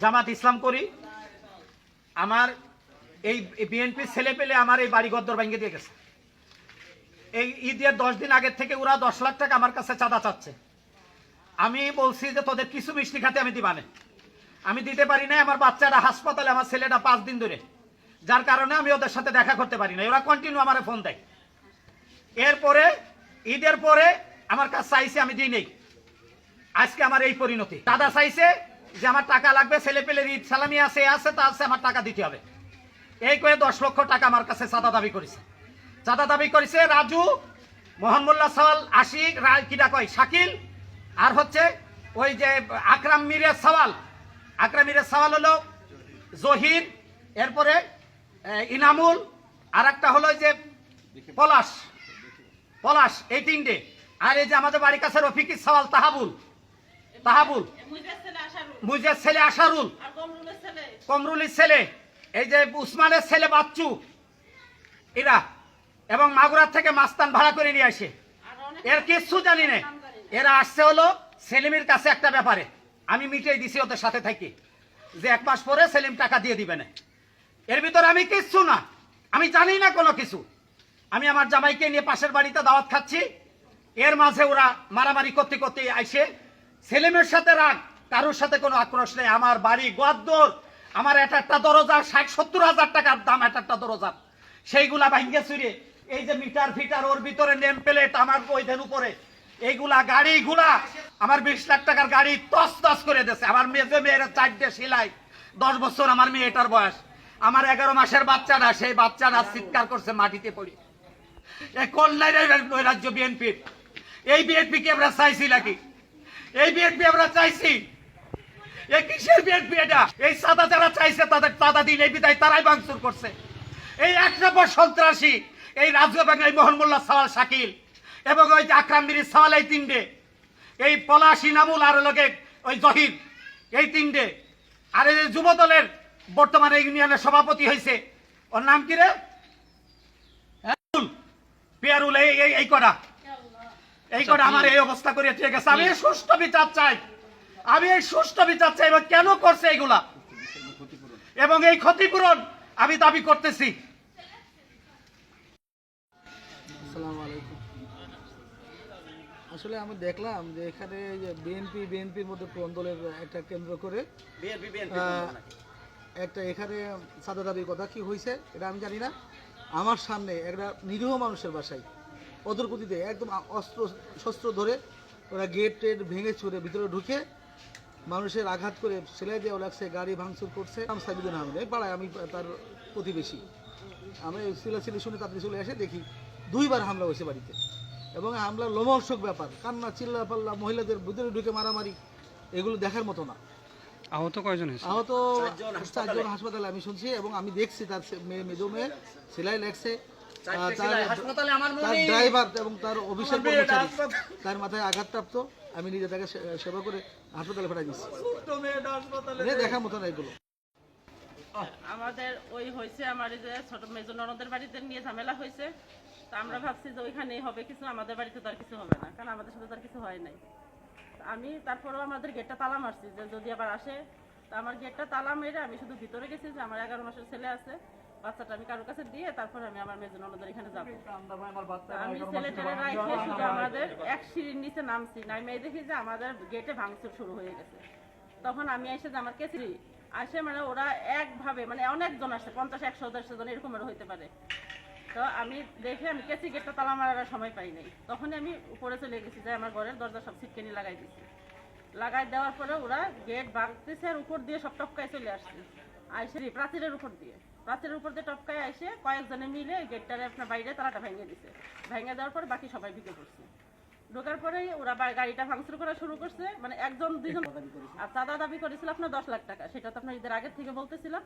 জামাত ইসলাম করি। আমার এই বিএনপির ছেলে পেলে আমার এই বাড়ি গদ্দর ভেঙে দিয়ে গেছে। এই ঈদের 10 দিন আগের থেকে ওরা 10 লাখ টাকা আমার কাছে চাঁদা চাচ্ছে। আমি বলছি যে তোদের কিছু মিষ্টি খাতে আমি দিবানে, আমি দিতে পারি না। আমার বাচ্চারা হাসপাতালে, আমার ছেলেটা 5 দিন ধরে, যার কারণে আমি ওদের সাথে দেখা করতে পারি না। ওরা কন্টিনিউ আমার ফোন দেয়। এরপরে ঈদের পরে আমার কাছে চাইছে, আমি দিই নেই। আজকে আমার এই পরিণতি। দাদা চাইছে যে আমার টাকা লাগবে, ছেলে পেলের ঈদ সালামি আছে, তা আছে, আমার টাকা দিতে হবে। এই করে 10 লক্ষ টাকা আমার কাছে চাঁদা দাবি করেছে। চাঁদা দাবি করেছে রাজু, মোহাম্মদুল্লাহ সওয়াল, আশিক, কিটা কয় শাকিল, আর হচ্ছে ওই যে আকরাম মিরের সওয়াল। আকরাম মিরের সওয়াল হলো জহির, এরপরে ইনামুল, আর একটা হলো যে পলাশ। এই 3টে। আর এই যে আমাদের বাড়ির কাছে রফিকের সওয়াল তাহাবুল, মুজের ছেলে আশারুল, কমরুলের ছেলে, এই যে উসমানের ছেলে বাচ্চু, এরা, এবং মাগুরার থেকে মাস্তান ভাড়া করে নিয়ে আসে। এর কিচ্ছু জানি না। এরা আসছে হলো সেলিমের কাছে একটা ব্যাপারে, আমি মিটিয়ে দিছি ওদের সাথে থাকি যে 1 মাস পরে সেলিম টাকা দিয়ে দিবে না। এর ভিতরে আমি কিচ্ছু না, আমি জানি না কোনো কিছু। আমি আমার জামাইকে নিয়ে পাশের বাড়িতে দাওয়াত খাচ্ছি, এর মাঝে ওরা মারামারি করতে করতে আইসে। সেলিমের সাথে রাগ, কারোর সাথে কোনো আক্রোশ নেই। আমার বাড়ি গোয়াদ্দর, আমার একটা দরজা 60-70 হাজার টাকার দাম, একটা দরজা, সেইগুলা ভাঙ্গে চুরে, এই যে মিটার ফিটার, ওর ভিতরে নেম প্লেট, আমার ওইদের উপরে এইগুলা গাড়িগুলা, আমার 20 লাখ টাকার গাড়ি তস করে দিয়েছে। আমার মেয়ের 4টে সেলাই, 10 বছর আমার মেয়েটার বয়স। আমার 11 মাসের বাচ্চাটা, সেই বাচ্চাটা চিৎকার করছে মাটিতে পড়ে। এই কল্যাণ রাজ্য বিএনপির, এই বিএনপি কে আমরা চাইছি নাকি? এই বিএনপি আমরা চাইছি? এই কিসের বিএনপি এটা? এই চাঁদা যারা চাইছে তাদের চাঁদা দিন, এই বিদায় তারাই ভাঙচুর করছে। এই 1 নম্বর সন্ত্রাসী এই রাজু এবং এই মোহাম্মদুল্লাহ সওয়াল শাকিল এবং ওই যে আকরাম মিরের সওয়াল, এই 3টে, এই পলাশ, ইনামুল আর লোকে ওই জহির, এই 3টে। আর এই যুব দলের বর্তমানে ইউনিয়নের সভাপতি হয়েছে, ওর নাম কি রে? পিয়ারুল। এই কটা আমার এই অবস্থা করে ঠিক আছে। আমি সুষ্ঠু বিচার চাই, এবং কেন করছে এইগুলা, এবং এই ক্ষতিপূরণ আমি দাবি করতেছি। আসসালামু আলাইকুম। আসলে আমি দেখলাম যে এখানে বিএনপির মধ্যে দ্বন্দ্বের একটা কেন্দ্র করে একটা এখানে চাঁদা দাবির কথা কি হয়েছে এটা আমি জানি না। আমার সামনে একটা নিরীহ মানুষের বাসায় ওদের গতিতে একদম শস্ত্র ধরে ওরা গেট ভেঙে চুরে ভিতরে ঢুকে মানুষের আঘাত করে সেলাই দেওয়া লাগছে, গাড়ি ভাঙচুর করছে। আমি সাইদুদ্দিন আহমেদ, পাড়ায় আমি তার প্রতিবেশী। আমি সিলাসিলি শুনে তাড়াতাড়ি চলে এসে দেখি 2বার হামলা হয়েছে বাড়িতে, এবং হামলার লোমহর্ষক ব্যাপার, কান্না চিল্লা পাল্লা, মহিলাদের ভিতরে ঢুকে মারামারি, এগুলো দেখার মতো না। আহত কয়জন? আহত 4জন হাসপাতালে আমি শুনছি, এবং আমি দেখছি তার মেজো মেয়ে সেলাই লাগছে, তার ড্রাইভার এবং তার অফিসের কর্মচারী তার মাথায় আঘাতপ্রাপ্ত। আমি নিজে তাকে সেবা করে হাসপাতালে পাঠাই দিচ্ছি। দেখার মতো না এগুলো। আমাদের ওই হয়েছে, আমার যে ছোট মেজো ননদের বাড়িতে নিয়ে ঝামেলা হয়েছে। তা আমরা ভাবছি যে ওইখানেই হবে কিছু, আমাদের বাড়িতে তো আর কিছু হবে না, কারণ আমাদের সাথে তো আর কিছু হয় নাই। আমি তারপরেও আমাদের গেটটা তালা মারছি যে যদি আবার আসে। তা আমার গেটটা তালা মেরে আমি শুধু ভিতরে গেছি যে আমার 11 মাসের ছেলে আছে, বাচ্চাটা আমি কারোর কাছে দিয়ে তারপরে আমি আমার মেজো ননদের এখানে যাবো। আমি ছেলেটারে রাখে শুধু আমাদের এক সিঁড়ির নিচে নামছি, নামে দেখি যে আমাদের গেটে ভাঙচুর শুরু হয়ে গেছে। তখন আমি এসে যে আমার কেসি আসে, মানে ওরা একভাবে, মানে অনেকজন আসছে, 50-100 জন এরকম হইতে পারে। তো আমি দেখে আমি কেসি গেটটা তালা মারার সময় পাই নাই, তখনই আমি উপরে চলে গেছি, যে আমার ঘরের দরজা সব ছিটকেনি লাগাই দিচ্ছি। লাগাই দেওয়ার পরে ওরা গেট ভাঙতেছে আর উপর দিয়ে সব টপকায় চলে আসছে, আইসে প্রাচীরের উপর দিয়ে টপকায় এসে কয়েকজনে মিলে গেটটারে আপনার বাইরে তালাটা ভেঙে দিছে। ভেঙে দেওয়ার পরে বাকি সবাই ঢুকে পড়ছে। ঢোকার পরেই ওরা গাড়িটা ভাঙচুর করা শুরু করছে, মানে 1-2 জন। আর চাঁদা দাবি করেছিল আপনার 10 লাখ টাকা, সেটা তো আপনার ঈদের আগের থেকে বলতেছিলাম।